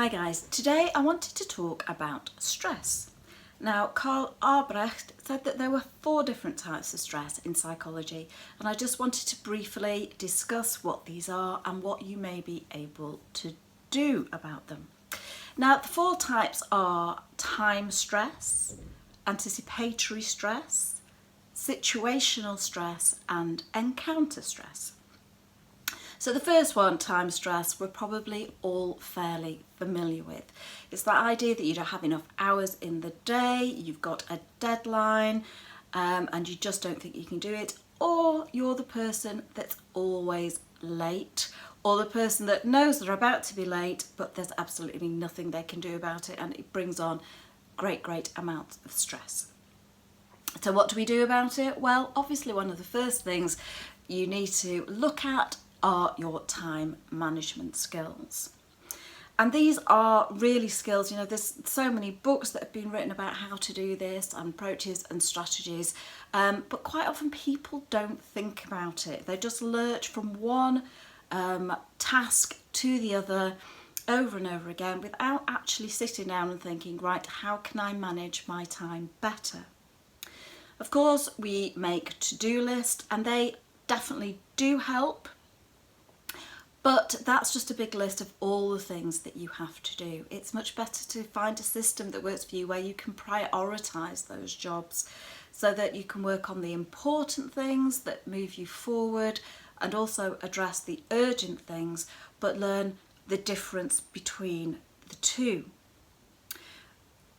Hi guys, today I wanted to talk about stress. Now, Karl Albrecht said that there were 4 different types of stress in psychology, and I just wanted to briefly discuss what these are and what you may be able to do about them. Now, the 4 types are time stress, anticipatory stress, situational stress, and encounter stress. So the first one, time stress, we're probably all fairly familiar with. It's that idea that you don't have enough hours in the day, you've got a deadline, and you just don't think you can do it, or you're the person that's always late, or the person that knows they're about to be late, but there's absolutely nothing they can do about it, and it brings on great amounts of stress. So what do we do about it? Well, obviously one of the first things you need to look at are your time management skills. And these are really skills, you know, there's so many books that have been written about how to do this and approaches and strategies, but quite often people don't think about it. They just lurch from one task to the other over and over again without actually sitting down and thinking, right, how can I manage my time better? Of course, we make to-do lists and they definitely do help. But that's just a big list of all the things that you have to do. It's much better to find a system that works for you where you can prioritise those jobs so that you can work on the important things that move you forward and also address the urgent things, but learn the difference between the two.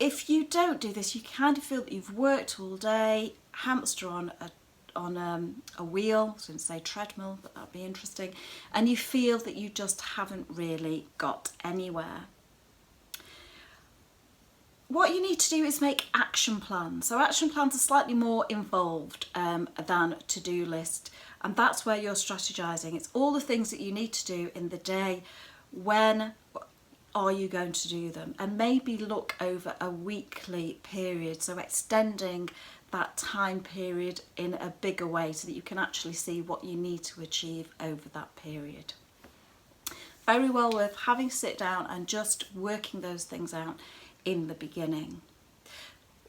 If you don't do this, you kind of feel that you've worked all day, hamster on a wheel, I was going to say treadmill, but that'd be interesting, and you feel that you just haven't really got anywhere. What you need to do is make action plans. So action plans are slightly more involved than to-do list, and that's where you're strategizing. It's all the things that you need to do in the day. When are you going to do them? And maybe look over a weekly period, so extending that time period in a bigger way so that you can actually see what you need to achieve over that period. Very well worth having to sit down and just working those things out in the beginning.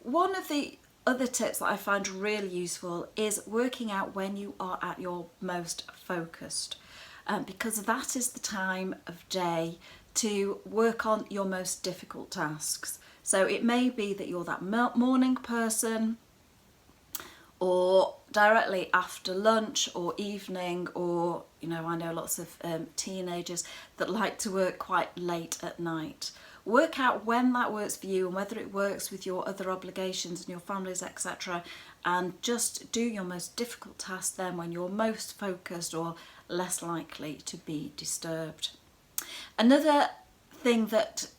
One of the other tips that I find really useful is working out when you are at your most focused, because that is the time of day to work on your most difficult tasks. So it may be that you're that morning person, or directly after lunch or evening, or, you know, I know lots of teenagers that like to work quite late at night. Work out when that works for you and whether it works with your other obligations and your families, etc. And just do your most difficult task then when you're most focused or less likely to be disturbed. Another thing that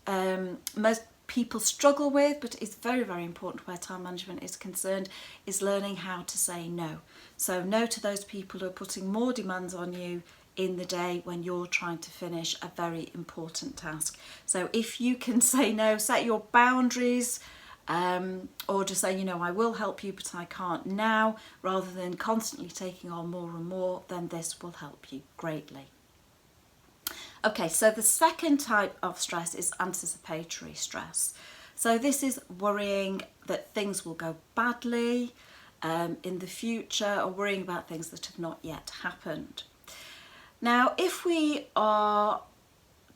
most people struggle with, but is very important where time management is concerned, is learning how to say no. So no to those people who are putting more demands on you in the day when you're trying to finish a very important task. So if you can say no, set your boundaries, or just say, you know, I will help you but I can't now, rather than constantly taking on more and more, then this will help you greatly. Okay, so the second type of stress is anticipatory stress. So this is worrying that things will go badly in the future, or worrying about things that have not yet happened. Now, if we are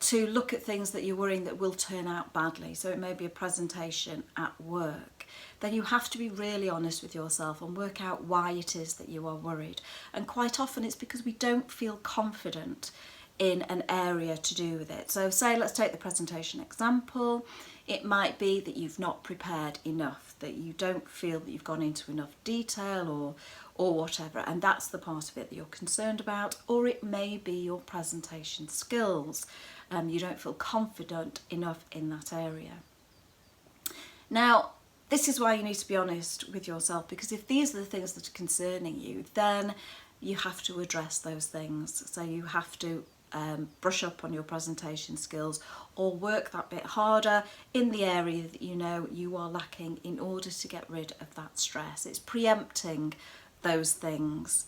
to look at things that you're worrying that will turn out badly, so it may be a presentation at work, then you have to be really honest with yourself and work out why it is that you are worried. And quite often it's because we don't feel confident in an area to do with it. So say, let's take the presentation example. It might be that you've not prepared enough, that you don't feel that you've gone into enough detail or whatever, and that's the part of it that you're concerned about. Or it may be your presentation skills. You don't feel confident enough in that area. Now, this is why you need to be honest with yourself, because if these are the things that are concerning you, then you have to address those things. So you have to brush up on your presentation skills, or work that bit harder in the area that you know you are lacking in order to get rid of that stress. It's preempting those things.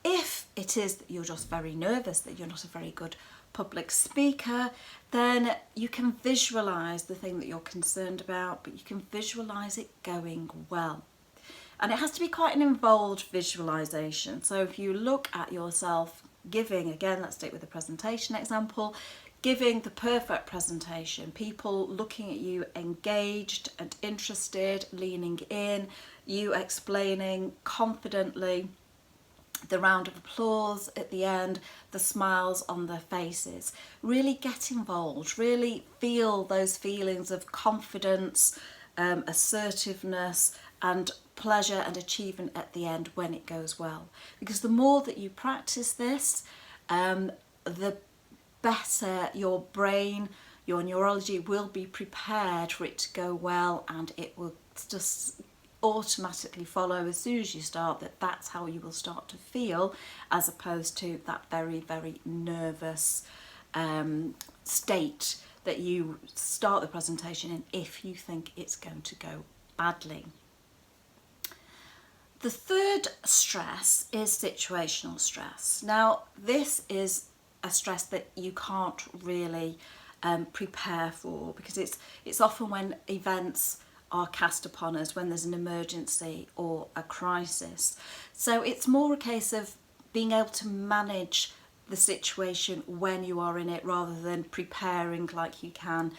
If it is that you're just very nervous, that you're not a very good public speaker, then you can visualize the thing that you're concerned about, but you can visualize it going well. And it has to be quite an involved visualization. So if you look at yourself giving, again, let's stick with the presentation example, giving the perfect presentation, people looking at you engaged and interested, leaning in, you explaining confidently, the round of applause at the end, the smiles on their faces. Really get involved, really feel those feelings of confidence, assertiveness and pleasure and achievement at the end when it goes well. Because the more that you practice this, the better your brain, your neurology will be prepared for it to go well, and it will just automatically follow as soon as you start that that's how you will start to feel, as opposed to that very, very nervous state that you start the presentation in if you think it's going to go badly. The third stress is situational stress. Now, this is a stress that you can't really prepare for, because it's often when events are cast upon us, when there's an emergency or a crisis. So it's more a case of being able to manage the situation when you are in it, rather than preparing like you can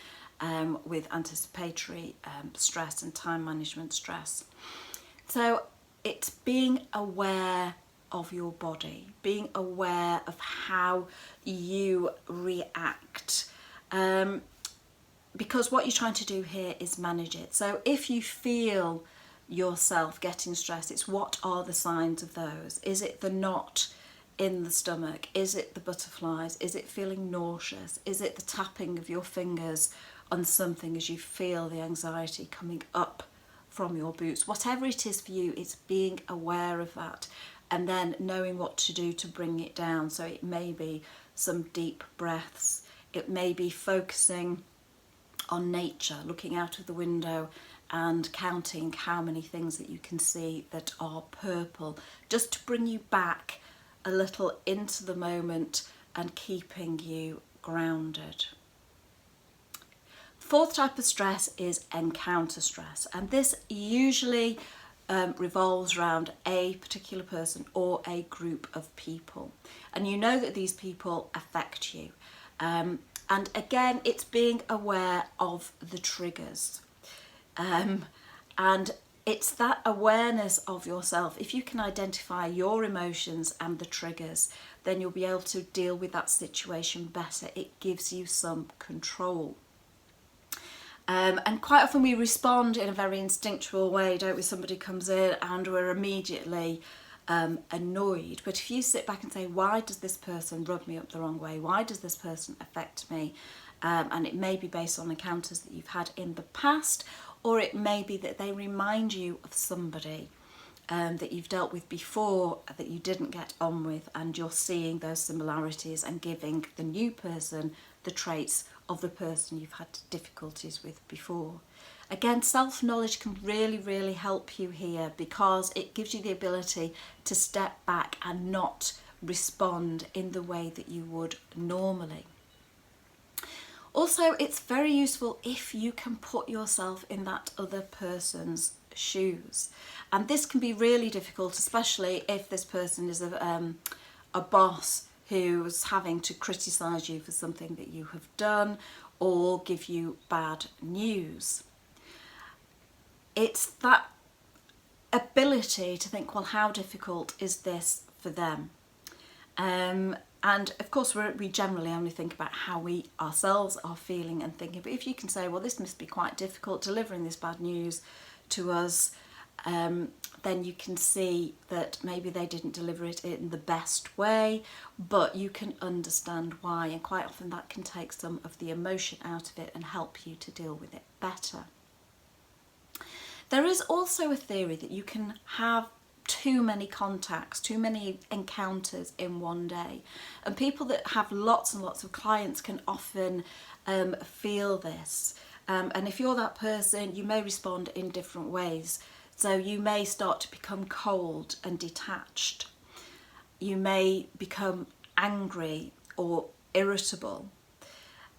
with anticipatory stress and time management stress. So it's being aware of your body, being aware of how you react, because what you're trying to do here is manage it. So if you feel yourself getting stressed, it's what are the signs of those? Is it the knot in the stomach? Is it the butterflies? Is it feeling nauseous? Is it the tapping of your fingers on something as you feel the anxiety coming up from your boots? Whatever it is for you, it's being aware of that and then knowing what to do to bring it down. So it may be some deep breaths, it may be focusing on nature, looking out of the window and counting how many things that you can see that are purple, just to bring you back a little into the moment and keeping you grounded. Fourth type of stress is encounter stress, and this usually revolves around a particular person or a group of people, and you know that these people affect you. And again, it's being aware of the triggers. And it's that awareness of yourself. If you can identify your emotions and the triggers, then you'll be able to deal with that situation better. It gives you some control. And quite often we respond in a very instinctual way, don't we? Somebody comes in and we're immediately annoyed. But if you sit back and say, why does this person rub me up the wrong way? Why does this person affect me? And it may be based on encounters that you've had in the past, or it may be that they remind you of somebody that you've dealt with before that you didn't get on with, and you're seeing those similarities and giving the new person the traits of the person you've had difficulties with before. Again, self-knowledge can really, really help you here, because it gives you the ability to step back and not respond in the way that you would normally. Also, it's very useful if you can put yourself in that other person's shoes. And this can be really difficult, especially if this person is a boss who's having to criticise you for something that you have done or give you bad news. It's that ability to think, well, how difficult is this for them? And of course, we generally only think about how we ourselves are feeling and thinking. But if you can say, well, this must be quite difficult delivering this bad news to us, then you can see that maybe they didn't deliver it in the best way, but you can understand why. And quite often that can take some of the emotion out of it and help you to deal with it better. There is also a theory that you can have too many contacts, too many encounters in one day. And people that have lots and lots of clients can often feel this. And if you're that person, you may respond in different ways. So you may start to become cold and detached. You may become angry or irritable.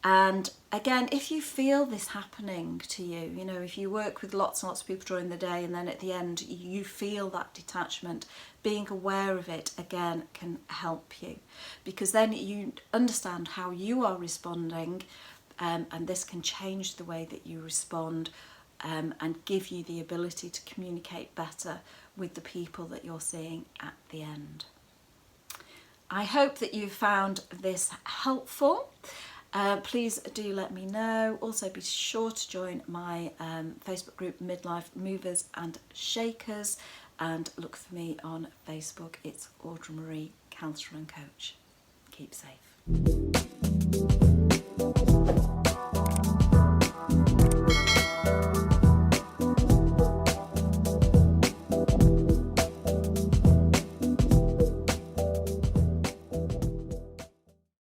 And again, if you feel this happening to you, you know, if you work with lots and lots of people during the day and then at the end you feel that detachment, being aware of it again can help you, because then you understand how you are responding, and this can change the way that you respond, and give you the ability to communicate better with the people that you're seeing at the end. I hope that you found this helpful. Please do let me know. Also be sure to join my Facebook group Midlife Movers and Shakers, and look for me on Facebook. It's Audrey Marie, Counsellor and Coach. Keep safe.